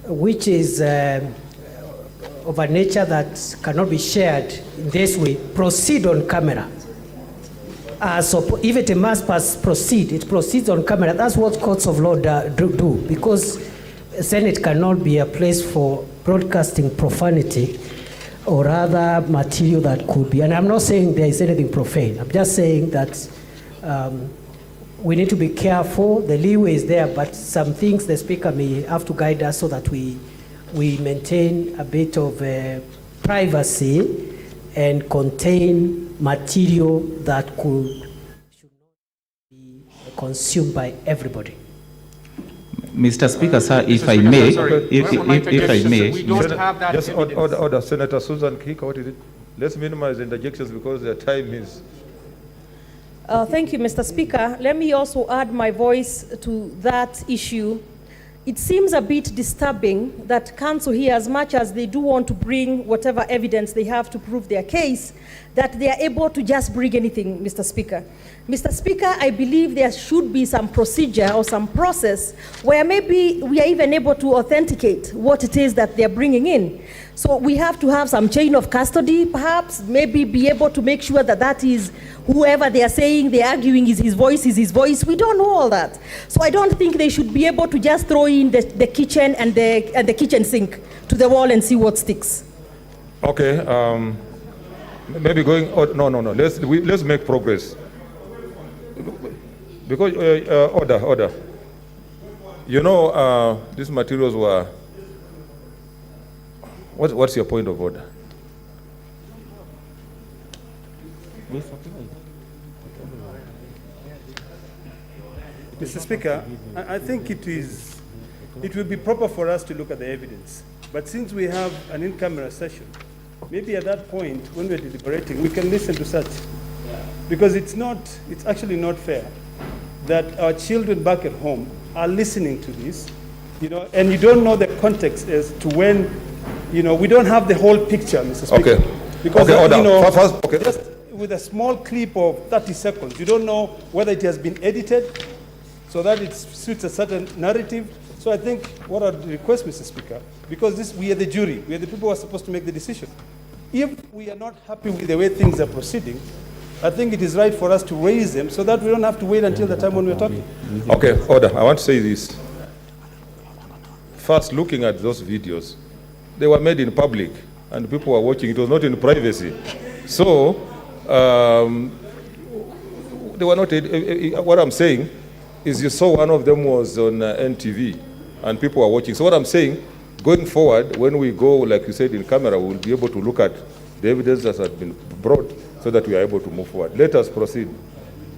which is of a nature that cannot be shared in this way, proceed on camera. So if it must proceed, it proceeds on camera. That's what courts of law do, because the Senate cannot be a place for broadcasting profanity or other material that could be. And I'm not saying there is anything profane. I'm just saying that we need to be careful. The leeway is there, but some things the Speaker may have to guide us so that we maintain a bit of privacy and contain material that should not be consumed by everybody. Mr. Speaker, sir, if I may, if I may, we don't have that. Just order, Senator Susan Kika, what is it? Let's minimize interjections because the time is. Thank you, Mr. Speaker. Let me also add my voice to that issue. It seems a bit disturbing that counsel here, as much as they do want to bring whatever evidence they have to prove their case, that they are able to just bring anything, Mr. Speaker. Mr. Speaker, I believe there should be some procedure or some process where maybe we are even able to authenticate what it is that they're bringing in. So we have to have some chain of custody, perhaps, maybe be able to make sure that that is whoever they are saying they're arguing is his voice. We don't know all that. So I don't think they should be able to just throw in the kitchen and the kitchen sink to the wall and see what sticks. Okay, maybe going, no, let's make progress. Because, order. You know, these materials were, what's your point of order? Mr. Speaker, I think it will be proper for us to look at the evidence. But since we have an in-camera session, maybe at that point, when we're deliberating, we can listen to such. Because it's actually not fair that our children back at home are listening to this, and you don't know the context as to when, we don't have the whole picture, Mr. Speaker. Okay. Because, Okay. just with a small clip of 30 seconds, you don't know whether it has been edited so that it suits a certain narrative. So I think what I'd request, Mr. Speaker, because we are the jury, we are the people who are supposed to make the decision. If we are not happy with the way things are proceeding, I think it is right for us to raise them so that we don't have to wait until the time when we're talking. Okay, order. I want to say this. First, looking at those videos, they were made in public and people were watching. It was not in privacy. So, they were not, what I'm saying is you saw one of them was on NTV and people were watching. So what I'm saying, going forward, when we go, like you said, in camera, we'll be able to look at the evidence that has been brought so that we are able to move forward. Let us proceed.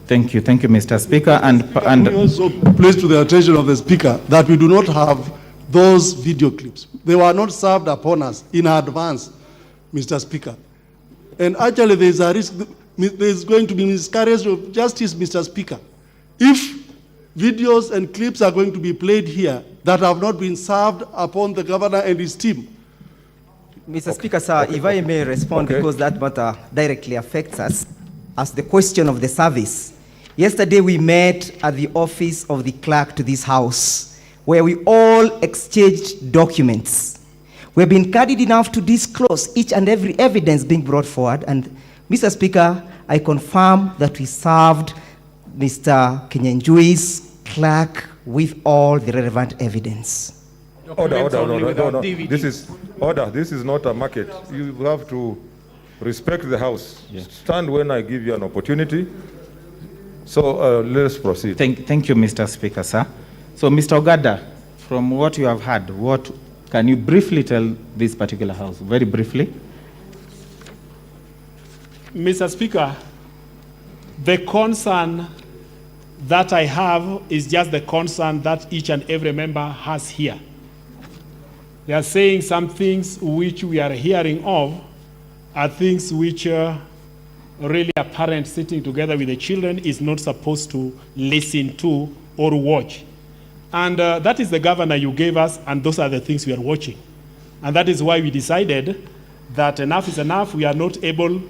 Thank you, Mr. Speaker. And we also place to the attention of the Speaker that we do not have those video clips. They were not served upon us in advance, Mr. Speaker. And actually, there is a risk, there is going to be miscarriage of justice, Mr. Speaker, if videos and clips are going to be played here that have not been served upon the governor and his team. Mr. Speaker, sir, if I may respond, because that matter directly affects us, as the question of the service. Yesterday we met at the office of the clerk to this house, where we all exchanged documents. We've been candid enough to disclose each and every evidence being brought forward, and Mr. Speaker, I confirm that we served Mr. Kinyanjui's clerk with all the relevant evidence. Order. This is not a market. You have to respect the House. Yes. Stand when I give you an opportunity. So let's proceed. Thank you, Mr. Speaker, sir. So, Mr. Ogada, from what you have heard, what can you briefly tell this particular House, very briefly? Mr. Speaker, the concern that I have is just the concern that each and every member has here. They are saying some things which we are hearing of are things which really a parent sitting together with the children is not supposed to listen to or watch. And that is the governor you gave us, and those are the things we are watching. And that is why we decided that enough is enough. We are not able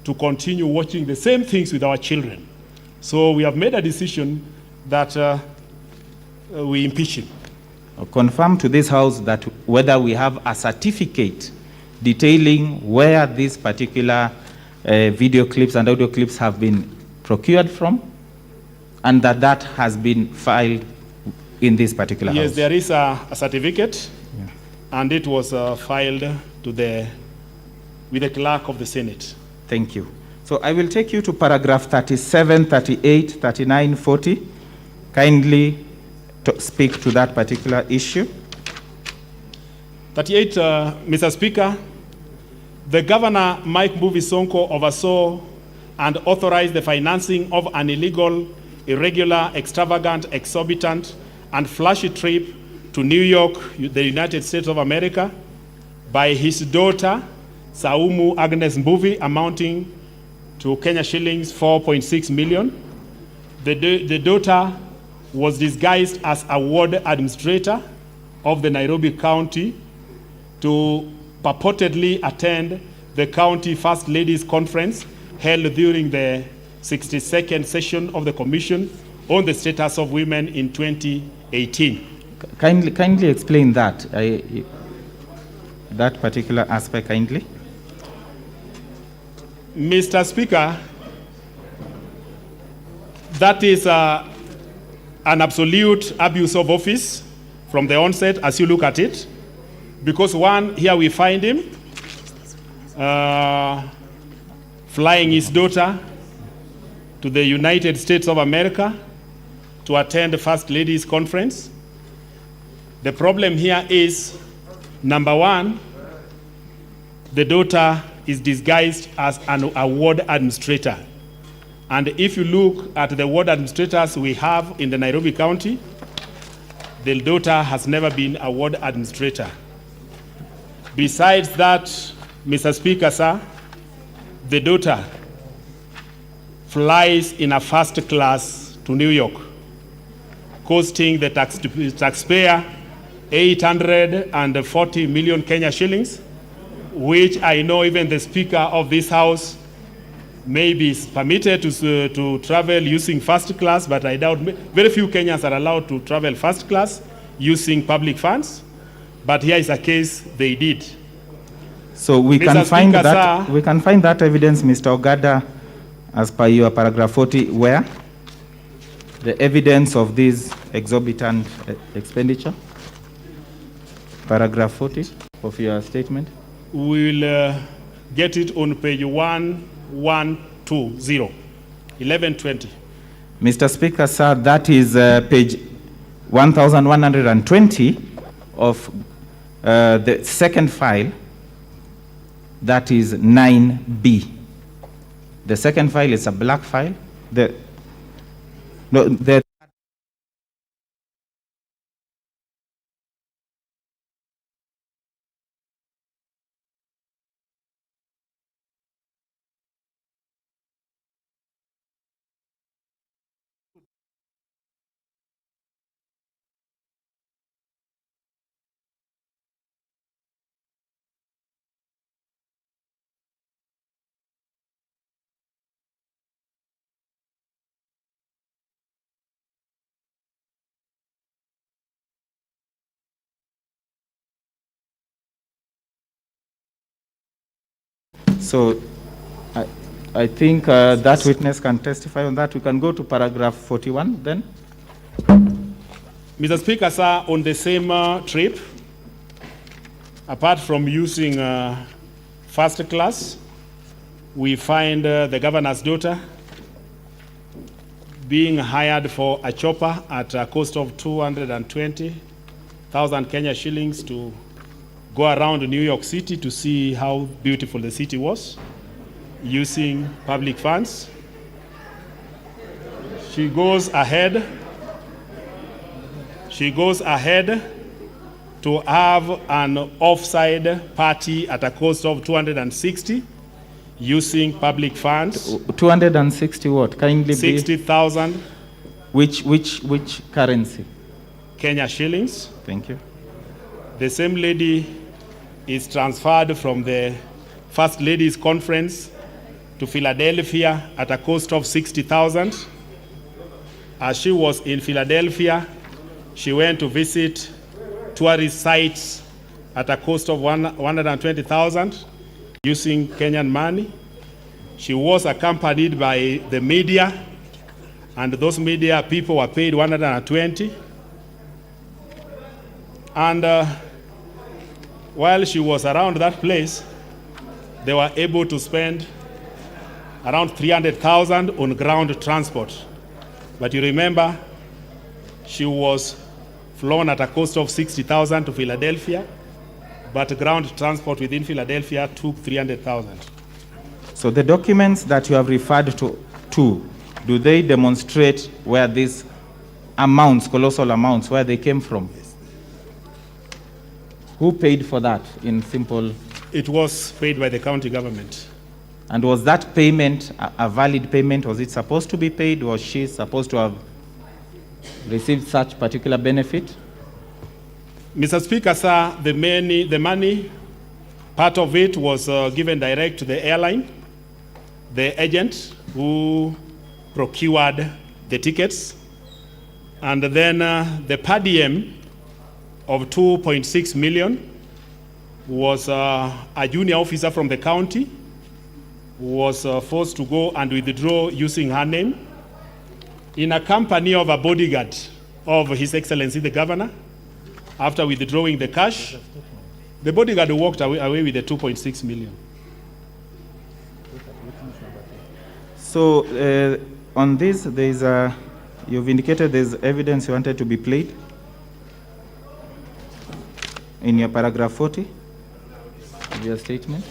to continue watching the same things with our children. So we have made a decision that we impeach him. confirm to this House that whether we have a certificate detailing where these particular video clips and audio clips have been procured from, and that has been filed in this particular House. Yes, there is a certificate, and it was filed with the clerk of the Senate. Thank you. So I will take you to paragraph 37, 38, 39, 40. Kindly speak to that particular issue. 38, Mr. Speaker, the Governor, Mike Mbuvi Sonko, oversaw and authorized the financing of an illegal, irregular, extravagant, exorbitant, and flashy trip to New York, the United States of America, by his daughter, Saumu Agnes Mbuvi, amounting to Kenya shillings 4.6 million. The daughter was disguised as a ward administrator of the Nairobi County to purportedly attend the county First Ladies Conference held during the 62nd session of the Commission on the Status of Women in 2018. Kindly explain that, that particular aspect, kindly. Mr. Speaker, that is an absolute abuse of office from the onset as you look at it. Because one, here we find him flying his daughter to the United States of America to attend the First Ladies Conference. The problem here is, number one, the daughter is disguised as a ward administrator. And if you look at the ward administrators we have in the Nairobi County, the daughter has never been a ward administrator. Besides that, Mr. Speaker, sir, the daughter flies in a first class to New York, costing the taxpayer 840 million Kenya shillings, which I know even the Speaker of this House may be permitted to travel using first class, but I doubt very few Kenyans are allowed to travel first class using public funds. But here is a case they did. So we can find that we can find that evidence, Mr. Ogada, as per your paragraph 40, where the evidence of this exorbitant expenditure. Paragraph 40 of your statement. We will get it on page 1120, 1120. Mr. Speaker, sir, that is page 1120 of the second file, that is 9B. The second file is a black file. So I think that witness can testify on that. We can go to paragraph 41 then. Mr. Speaker, sir, on the same trip, apart from using first class, we find the governor's daughter being hired for a chopper at a cost of 220,000 Kenya shillings to go around New York City to see how beautiful the city was, using public funds. She goes ahead to have an offside party at a cost of 260, using public funds. 260 what? Kindly 60,000. Which currency? Kenya shillings. Thank you. The same lady is transferred from the First Ladies Conference to Philadelphia at a cost of 60,000. As she was in Philadelphia, she went to visit tourist sites at a cost of 120,000 using Kenyan money. She was accompanied by the media, and those media people were paid 120. And while she was around that place, they were able to spend around 300,000 on ground transport. But you remember, she was flown at a cost of 60,000 to Philadelphia, but ground transport within Philadelphia took 300,000. So the documents that you have referred to, do they demonstrate where these amounts, colossal amounts, where they came from? Who paid for that in simple? It was paid by the county government. And was that payment a valid payment? Was it supposed to be paid? Was she supposed to have received such particular benefit? Mr. Speaker, sir, the money, part of it was given direct to the airline, the agent who procured the tickets, and then the per diem of 2.6 million was a junior officer from the county who was forced to go and withdraw using her name in a company of a bodyguard of His Excellency the Governor. After withdrawing the cash, the bodyguard walked away with the 2.6 million. So on this, there's you've indicated there's evidence you wanted to be played in your paragraph 40 of your statement.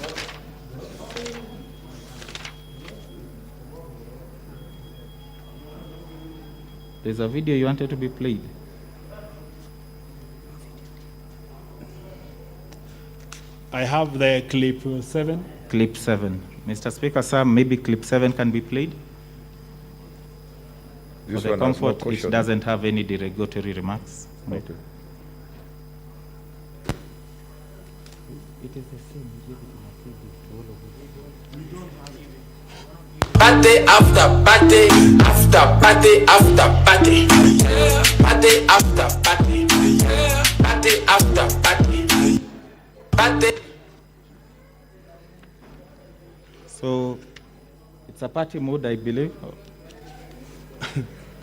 There's a video you wanted to be played. I have the clip 7. Clip 7. Mr. Speaker, sir, maybe clip 7 can be played? This For the one has no comfort, it caution. doesn't have any derogatory remarks. Okay. It is the same. Party after party, after party, after party. Party after party, party after party. Party. So it's a party mode, I believe.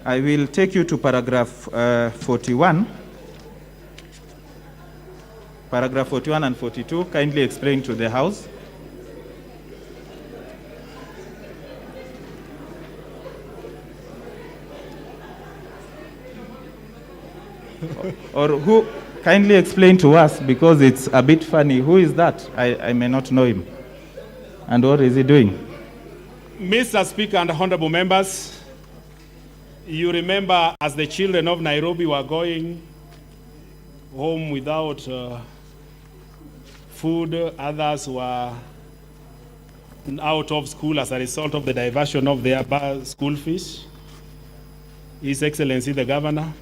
I will take you to paragraph 41. Paragraph 41 and 42, kindly explain to the House. Or who, kindly explain to us, because it's a bit funny. Who is that? I may not know him. And what is he doing? Mr. Speaker and honorable members, you remember as the children of Nairobi were going home without food, others were out of school as a result of the diversion of their school fees. His Excellency the Governor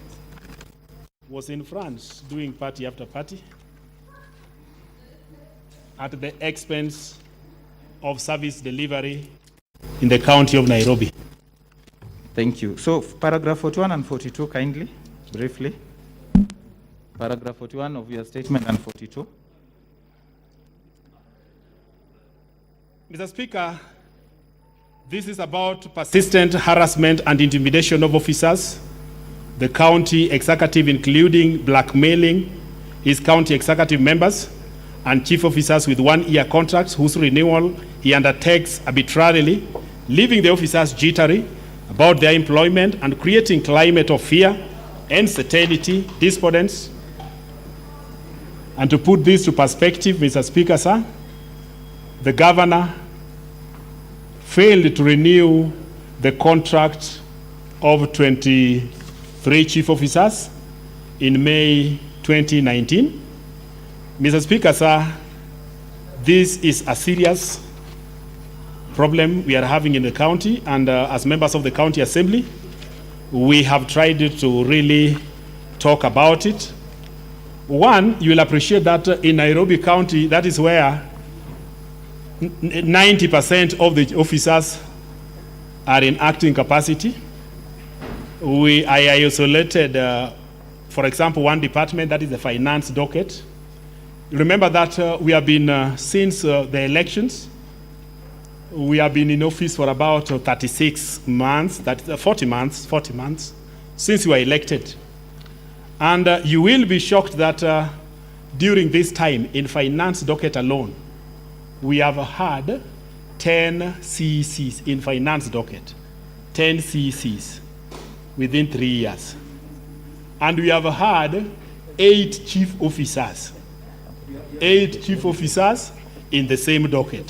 was in France doing party after party at the expense of service delivery in the county of Nairobi. Thank you. So paragraph 41 and 42, kindly, briefly. Paragraph 41 of your statement and 42. Mr. Speaker, this is about persistent harassment and intimidation of officers, the county executive, including blackmailing his county executive members and chief officers with 1-year contracts whose renewal he undertakes arbitrarily, leaving the officers jittery about their employment and creating climate of fear, uncertainty, despondence. And to put this to perspective, Mr. Speaker, sir, the governor failed to renew the contract of 23 chief officers in May 2019. Mr. Speaker, sir, this is a serious problem we are having in the county, and as members of the county assembly, we have tried to really talk about it. One, you will appreciate that in Nairobi County, that is where 90% of the officers are in acting capacity. I isolated For example, one department, that is the finance docket. Remember that we have been, since the elections, we have been in office for about 36 months, 40 months, since we were elected. And you will be shocked that during this time, in finance docket alone, we have had 10 CECs in finance docket, 10 CECs within 3 years. And we have had 8 chief officers. 8 chief officers in the same docket.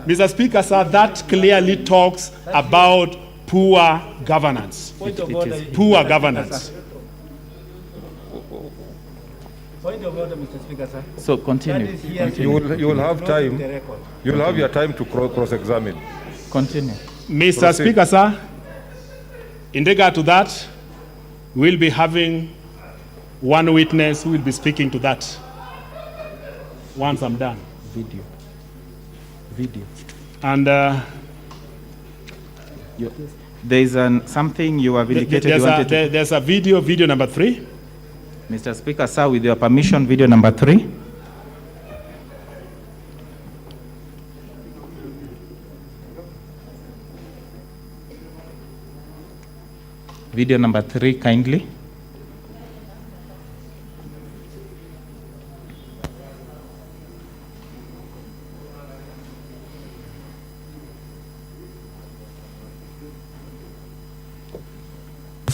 Mr. Speaker, sir, that clearly talks about poor governance. Poor governance. Point of order, Mr. Speaker, sir. So continue. You will have time. You will have your time to cross-examine. Continue. Mr. Proceed. Speaker, sir, in regard to that, we'll be having one witness who will be speaking to that once I'm done. Video. And There is something you have indicated you wanted to... there's a video number 3. Mr. Speaker, sir, with your permission, video number 3. Video number 3, kindly.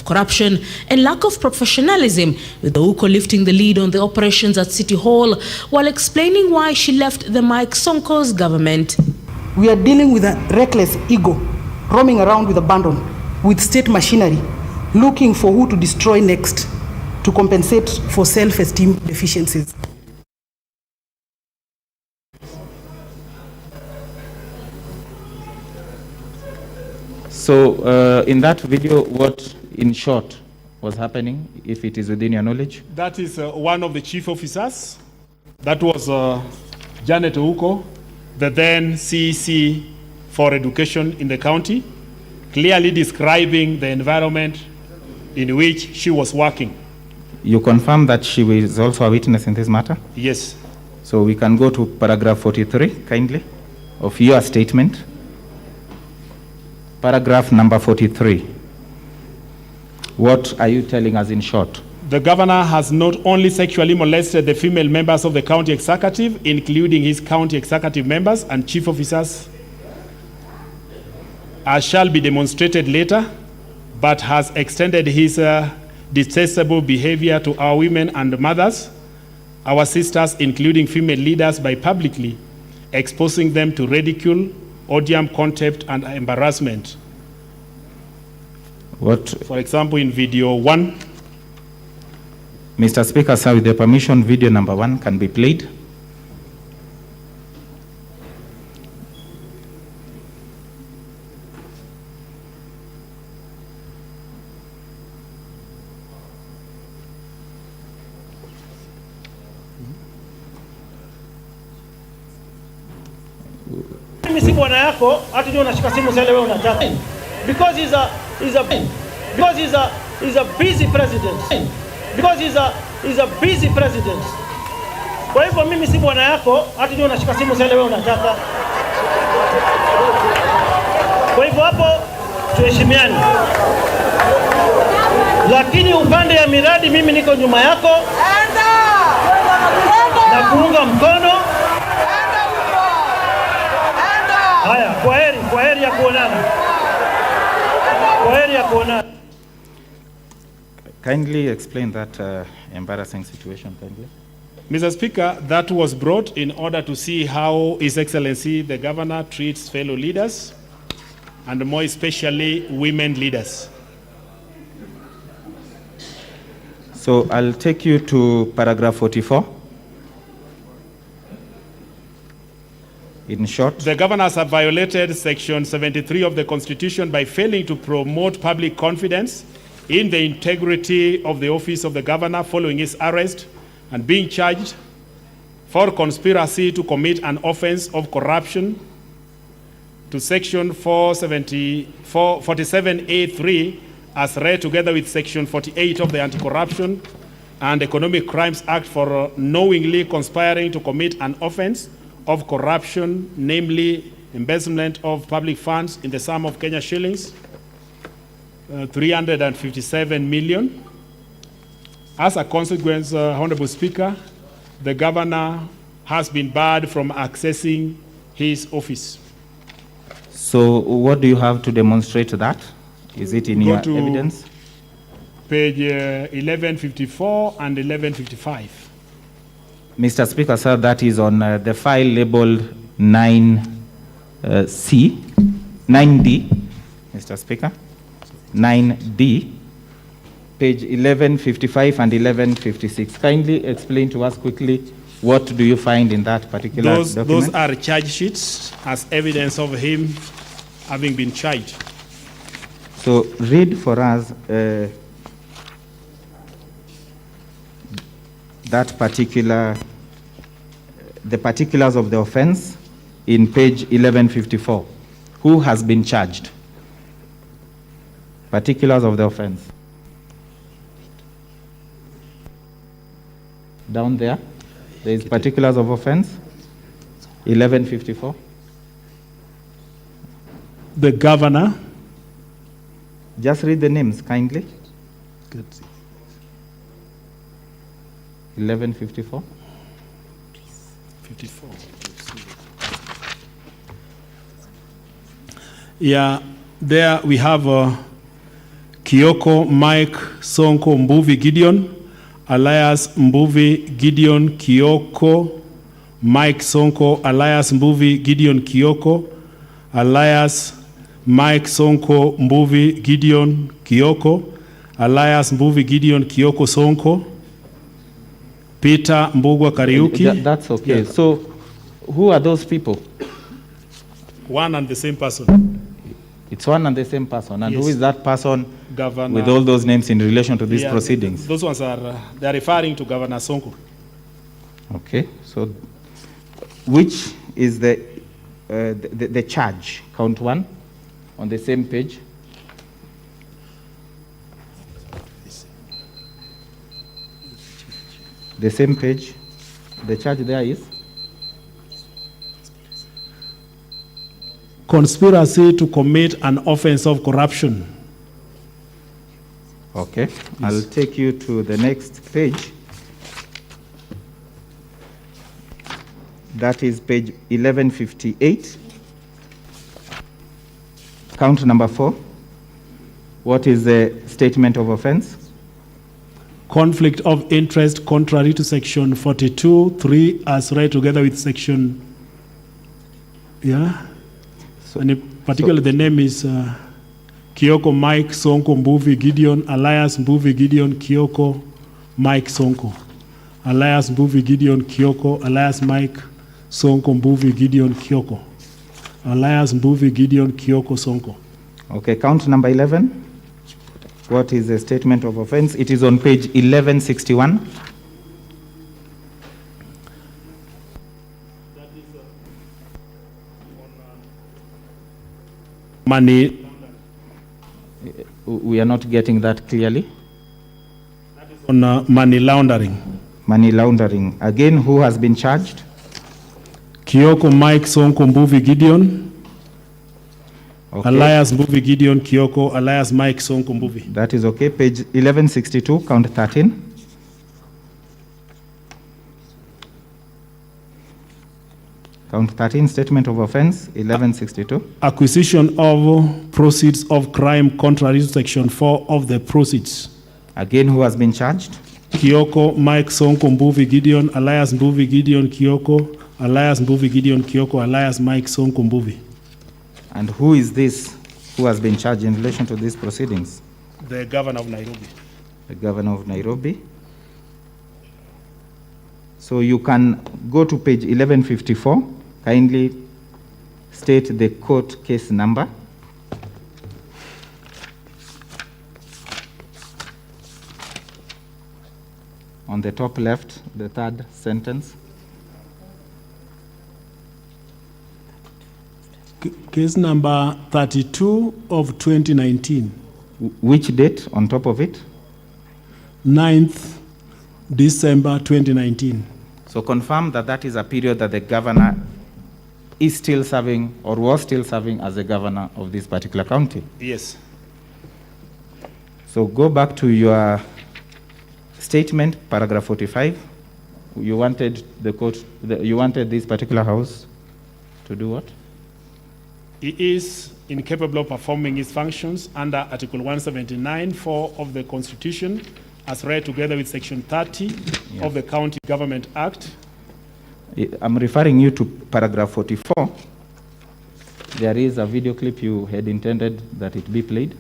Corruption and lack of professionalism, with Sonko lifting the lead on the operations at City Hall while explaining why she left the Mike Sonko's government. We are dealing with a reckless ego, roaming around with abandon, with state machinery, looking for who to destroy next to compensate for self-esteem deficiencies. So in that video, what in short was happening, if it is within your knowledge? That is one of the chief officers. That was Janet Ouko, the then CEC for education in the county, clearly describing the environment in which she was working. You confirm that she was also a witness in this matter? Yes. So we can go to paragraph 43, kindly, of your statement. Paragraph number 43. What are you telling us in short? The governor has not only sexually molested the female members of the county executive, including his county executive members and chief officers, as shall be demonstrated later, but has extended his detestable behavior to our women and mothers, our sisters, including female leaders, by publicly exposing them to ridicule, odium, contempt, and embarrassment. What? For example, in video 1. Mr. Speaker, sir, with your permission, video number 1 can be played. Mimi si bwana yako, hata ndio unashika simu sasa wewe unataka. Because he's a busy president. Because he's a busy president. Kwa hivyo mimi si bwana yako, hata ndio unashika simu sasa wewe unataka. Kwa hivyo hapo tuheshimiane. Lakini upande ya miradi mimi niko nyuma yako. Na kuunga mkono. Haya, kwa heri ya kuonana. Kwa heri ya kuonana. Kindly explain that embarrassing situation, kindly. Mr. Speaker, that was brought in order to see how His Excellency the Governor treats fellow leaders, and more especially women leaders. So I'll take you to paragraph 44. In short, the governors have violated Section 73 of the Constitution by failing to promote public confidence in the integrity of the office of the governor following his arrest and being charged for conspiracy to commit an offense of corruption to Section 47A3 as read together with Section 48 of the Anti-Corruption and Economic Crimes Act for knowingly conspiring to commit an offense of corruption, namely embezzlement of public funds in the sum of Kenya shillings 357 million. As a consequence, Honorable Speaker, the governor has been barred from accessing his office. So what do you have to demonstrate that? Is it in Go your to evidence? Page 1154 and 1155. Mr. Speaker, sir, that is on the file labeled 9D, Mr. Speaker, 9D, page 1155 and 1156. Kindly explain to us quickly what do you find in that particular document? Those are charge sheets as evidence of him having been charged. So read for us that particular, the particulars of the offense in page 1154. Who has been charged? Particulars of the offense. Down there is particulars of offense, 1154. The governor. Just read the names kindly. 1154. 54. Yeah, there we have Kioko Mike Sonko Mbuvi Gideon, alias Mbuvi Gideon Kioko, Mike Sonko, alias Mbuvi Gideon Kioko, alias Mike Sonko Mbuvi Gideon Kioko, alias Mbuvi Gideon Kioko Sonko, Peter Mbugwa Kariuki. That's okay. Yeah. So who are those people? One and the same person. It's one and the same person. And Yes. who is that person Governor, with all those names in relation to these proceedings? Those ones are, they're referring to Governor Sonko. Okay. So which is the charge? Count one on the same page. The same page. The charge there is? Conspiracy to commit an offense of corruption. Okay. Yes. I'll take you to the next page. That is page 1158. Count number 4. What is the statement of offense? Conflict of interest contrary to section 42(3) as read together with section, So, and particularly the name is Kioko Mike Sonko Mbuvi Gideon, alias Mbuvi Gideon Kioko Mike Sonko, alias Mbuvi Gideon Kioko, alias Mike Sonko Mbuvi Gideon Kioko, alias Mbuvi Gideon Kioko Sonko. Okay, count number 11. What is the statement of offense? It is on page 1161. Money. We are not getting that clearly. That is on money laundering. Money laundering. Again, who has been charged? Kioko Mike Sonko Mbuvi Gideon. Okay. Alias Mbuvi Gideon Kioko, alias Mike Sonko Mbuvi. That is okay. Page 1162, count 13. Count 13, statement of offense, 1162. Acquisition of proceeds of crime contrary to section 4 of the proceeds. Again, who has been charged? Kioko Mike Sonko Mbuvi Gideon, alias Mbuvi Gideon Kioko, alias Mbuvi Gideon Kioko, alias Mike Sonko Mbuvi. And who is this who has been charged in relation to these proceedings? The governor of Nairobi. The governor of Nairobi. So you can go to page 1154. Kindly state the court case number. On the top left, the third sentence. Case number 32 of 2019. Which date on top of it? 9th December 2019. So confirm that that is a period that the governor is still serving or was still serving as the governor of this particular county. Yes. So go back to your statement, paragraph 45. You wanted the court, you wanted this particular house to do what? He is incapable of performing his functions under Article 179(4) of the Constitution, as read together with Section 30 of the County Government Act. I'm referring you to paragraph 44. There is a video clip you had intended that it be played.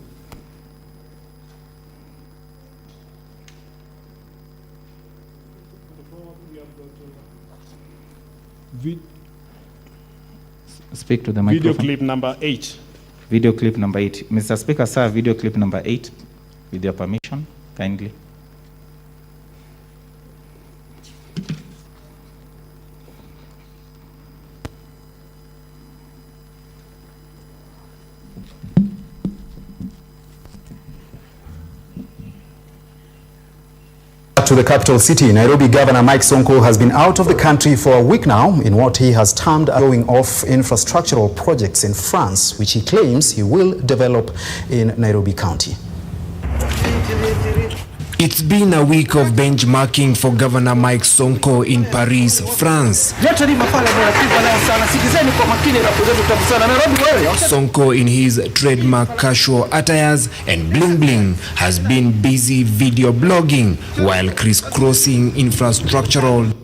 Speak to the microphone. Video clip number 8. Video clip number 8. Mr. Speaker, sir, video clip number 8, with your permission, kindly. To the capital city, Nairobi Governor Mike Sonko has been out of the country for a week now in what he has termed going off infrastructural projects in France, which he claims he will develop in Nairobi County. It's been a week of benchmarking for Governor Mike Sonko in Paris, France. Sonko, in his trademark casual attires and bling bling, has been busy video blogging while crisscrossing infrastructural